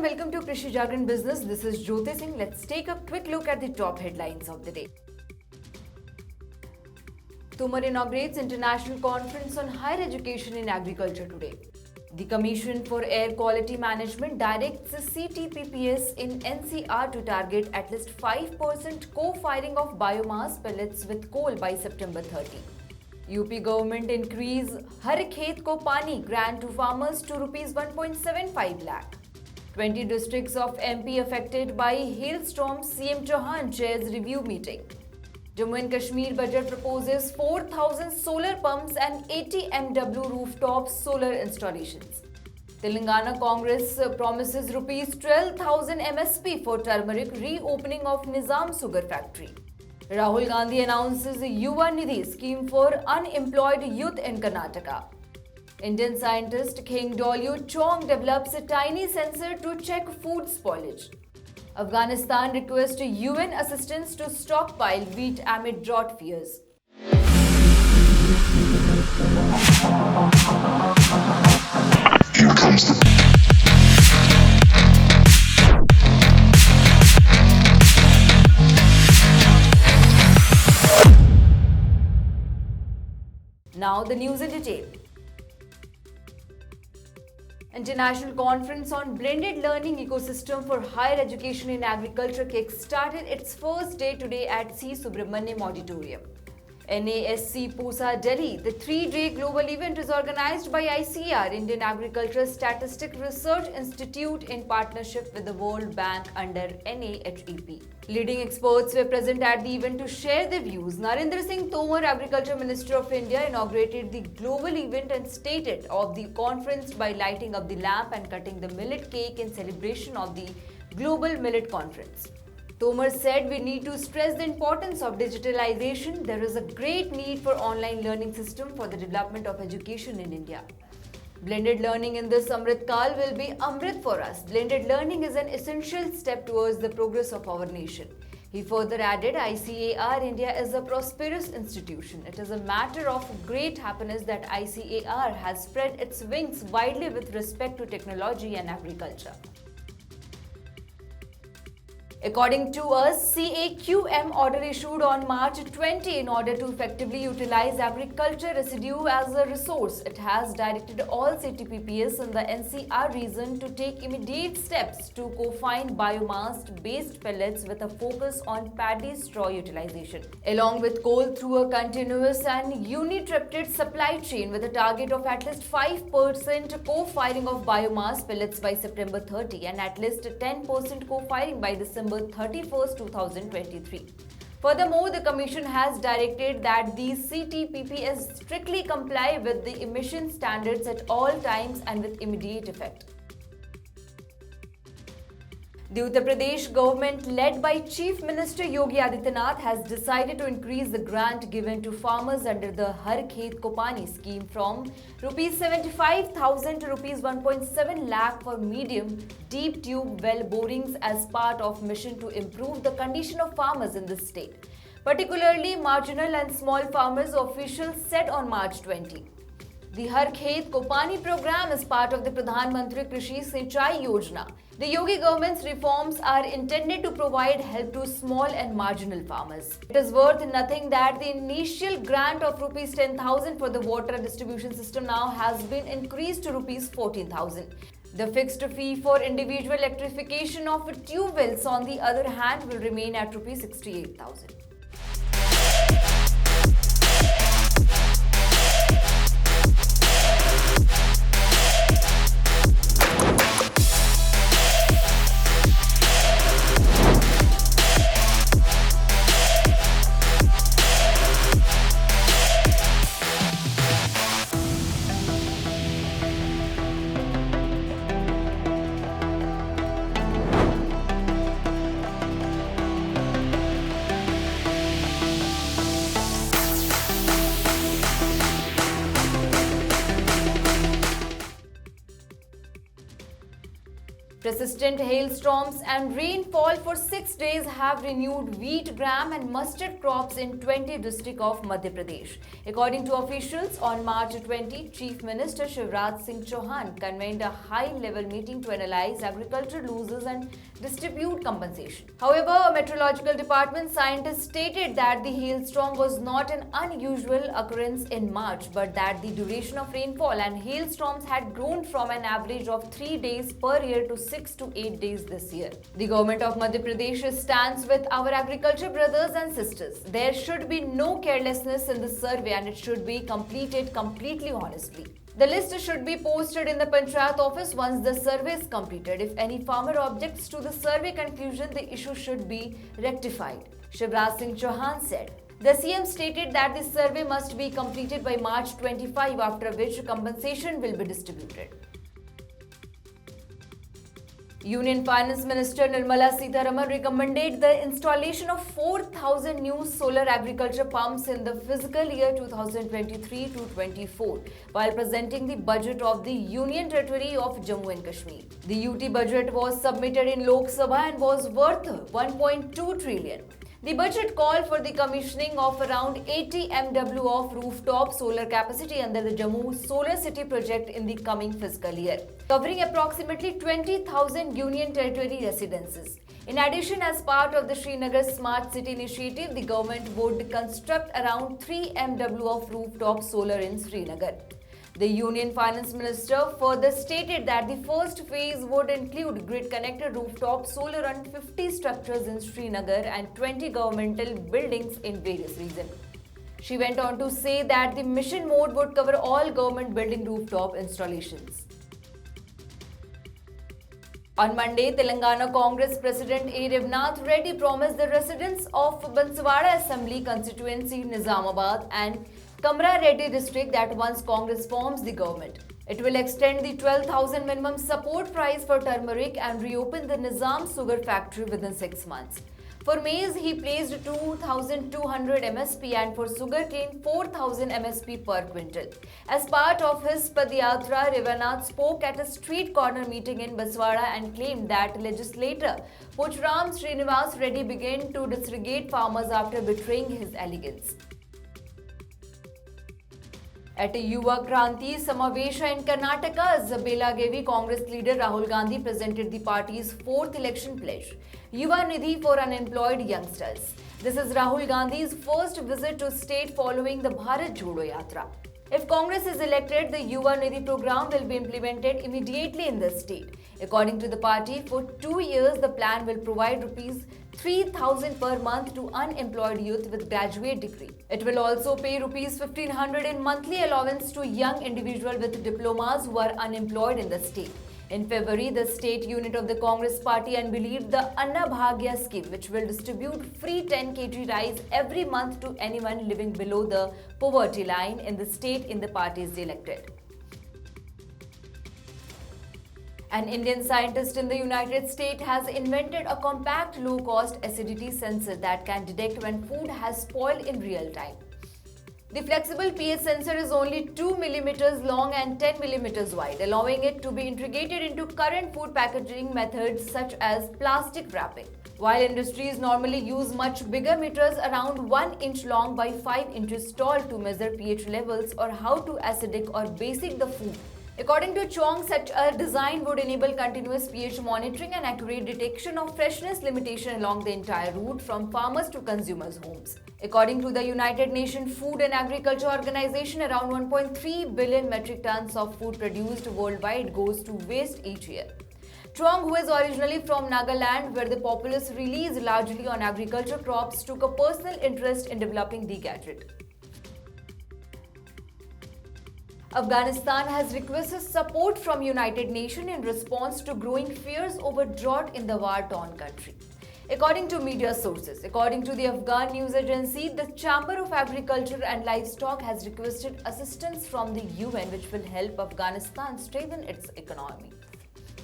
welcome to Krishi Jagran Business. This is Jyoti Singh. Let's take a quick look at the top headlines of the day. Tomar inaugurates International Conference on Higher Education in Agriculture today. The Commission for Air Quality Management directs CTPPs in NCR to target at least 5% co-firing of biomass pellets with coal by September 30. UP government increase Har Khet ko Paani grant to farmers to Rs 1.75 lakh. 20 districts of MP affected by hailstorm. CM Chauhan chairs review meeting. Jammu and Kashmir budget proposes 4,000 solar pumps and 80 MW rooftop solar installations. Telangana Congress promises Rs 12,000 MSP for turmeric reopening of Nizam sugar factory. Rahul Gandhi announces Yuva Nidhi scheme for unemployed youth in Karnataka. Indian scientist Khengdauliu Chawang develops a tiny sensor to check food spoilage. Afghanistan requests UN assistance to stockpile wheat amid drought fears. Now the news in detail. International Conference on Blended Learning Ecosystem for Higher Education in Agriculture CAQM started its first day today at C. Subramaniam Auditorium. NASC Pusa, Delhi. The three-day global event is organized by ICAR, Indian Agriculture Statistic Research Institute, in partnership with the World Bank under NAHEP. Leading experts were present at the event to share their views. Narendra Singh Tomar, Agriculture Minister of India, inaugurated the global event and stated of the conference by lighting up the lamp and cutting the millet cake in celebration of the Global Millet Conference. Tomar said we need to stress the importance of digitalization. There is a great need for online learning system for the development of education in India. Blended learning in this Amrit Kal will be Amrit for us. Blended learning is an essential step towards the progress of our nation. He further added, ICAR India is a prosperous institution. It is a matter of great happiness that ICAR has spread its wings widely with respect to technology and agriculture. According to us, CAQM order issued on March 20 in order to effectively utilize agriculture residue as a resource. It has directed all CTPPs in the NCR region to take immediate steps to co-find biomass-based pellets with a focus on paddy straw utilization, along with coal through a continuous and uninterrupted supply chain with a target of at least 5% co-firing of biomass pellets by September 30 and at least 10% co-firing by December 31st, 2023. Furthermore, the Commission has directed that these CTPPs strictly comply with the emission standards at all times and with immediate effect. The Uttar Pradesh government, led by Chief Minister Yogi Adityanath, has decided to increase the grant given to farmers under the Har Khet ko Paani scheme from Rs 75,000 to Rs 1.7 lakh for medium deep tube well borings as part of mission to improve the condition of farmers in this state, particularly marginal and small farmers, officials said on March 20. The Har Khet ko Paani program is part of the Pradhan Mantri Krishi Sinchai Yojana. The Yogi government's reforms are intended to provide help to small and marginal farmers. It is worth nothing that the initial grant of Rs 10,000 for the water distribution system now has been increased to Rs 14,000. The fixed fee for individual electrification of tube wells, on the other hand, will remain at Rs 68,000. Persistent hailstorms and rainfall for 6 days have renewed wheat, gram and mustard crops in 20 districts of Madhya Pradesh. According to officials, on March 20, Chief Minister Shivraj Singh Chauhan convened a high-level meeting to analyze agricultural losses and distribute compensation. However, a meteorological department scientist stated that the hailstorm was not an unusual occurrence in March, but that the duration of rainfall and hailstorms had grown from an average of 3 days per year to 6 to 8 days this year. The government of Madhya Pradesh stands with our agriculture brothers and sisters. There should be no carelessness in the survey and it should be completed completely honestly. The list should be posted in the Panchayat office once the survey is completed. If any farmer objects to the survey conclusion, the issue should be rectified, Shivraj Singh Chauhan said. The CM stated that the survey must be completed by March 25, after which compensation will be distributed. Union Finance Minister Nirmala Sitharaman recommended the installation of 4,000 new solar agriculture pumps in the fiscal year 2023-24 while presenting the budget of the Union Territory of Jammu and Kashmir. The UT budget was submitted in Lok Sabha and was worth 1.2 trillion. The budget called for the commissioning of around 80 MW of rooftop solar capacity under the Jammu Solar City project in the coming fiscal year, covering approximately 20,000 Union Territory residences. In addition, as part of the Srinagar Smart City initiative, the government would construct around 3 MW of rooftop solar in Srinagar. The Union Finance Minister further stated that the first phase would include grid-connected rooftop solar on 50 structures in Srinagar and 20 governmental buildings in various regions. She went on to say that the mission mode would cover all government building rooftop installations. On Monday, Telangana Congress President A. Revnath Reddy promised the residents of Banswada Assembly constituency, Nizamabad and Kamra Reddy district that once Congress forms the government, it will extend the 12,000 minimum support price for turmeric and reopen the Nizam sugar factory within 6 months. For maize, he placed 2,200 MSP and for sugarcane 4,000 MSP per quintal. As part of his Padyatra, Revnath spoke at a street corner meeting in Banswada and claimed that legislator Pocharam Srinivas Reddy began to disregard farmers after betraying his allegiance. At a Yuva Kranti Samavesha in Karnataka, Belagavi Congress leader Rahul Gandhi presented the party's 4th election pledge, Yuva Nidhi for unemployed youngsters. This is Rahul Gandhi's first visit to state following the Bharat Jodo Yatra. If Congress is elected, the Yuva Nidhi program will be implemented immediately in the state. According to the party, for 2 years, the plan will provide rupees 3,000 per month to unemployed youth with graduate degree. It will also pay rupees 1,500 in monthly allowance to young individuals with diplomas who are unemployed in the state. In February, the state unit of the Congress party unveiled the Anna Bhagya scheme, which will distribute free 10 kg rice every month to anyone living below the poverty line in the state in the party is elected. An Indian scientist in the United States has invented a compact, low-cost acidity sensor that can detect when food has spoiled in real time. The flexible pH sensor is only 2 mm long and 10 mm wide, allowing it to be integrated into current food packaging methods such as plastic wrapping. While industries normally use much bigger meters around 1 inch long by 5 inches tall to measure pH levels or how to acidic or basic the food, according to Chawang, such a design would enable continuous pH monitoring and accurate detection of freshness limitation along the entire route from farmers to consumers' homes. According to the United Nations Food and Agriculture Organization, around 1.3 billion metric tons of food produced worldwide goes to waste each year. Chawang, who is originally from Nagaland, where the populace relies largely on agriculture crops, took a personal interest in developing the gadget. Afghanistan has requested support from United Nations in response to growing fears over drought in the war-torn country. According to media sources, according to the Afghan news agency, the Chamber of Agriculture and Livestock has requested assistance from the UN, which will help Afghanistan strengthen its economy.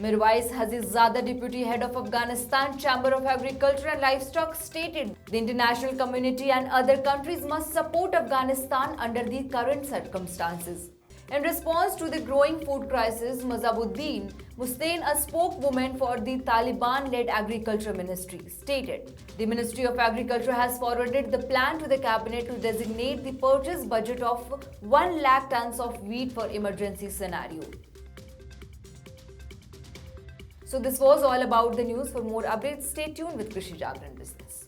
Mirwais Hazizada, deputy head of Afghanistan Chamber of Agriculture and Livestock, stated the international community and other countries must support Afghanistan under the current circumstances. In response to the growing food crisis, Mazabuddin Mustaine, a spokeswoman for the Taliban-led Agriculture Ministry, stated, the Ministry of Agriculture has forwarded the plan to the cabinet to designate the purchase budget of 1 lakh tons of wheat for emergency scenario. So this was all about the news. For more updates, stay tuned with Krishi Jagran Business.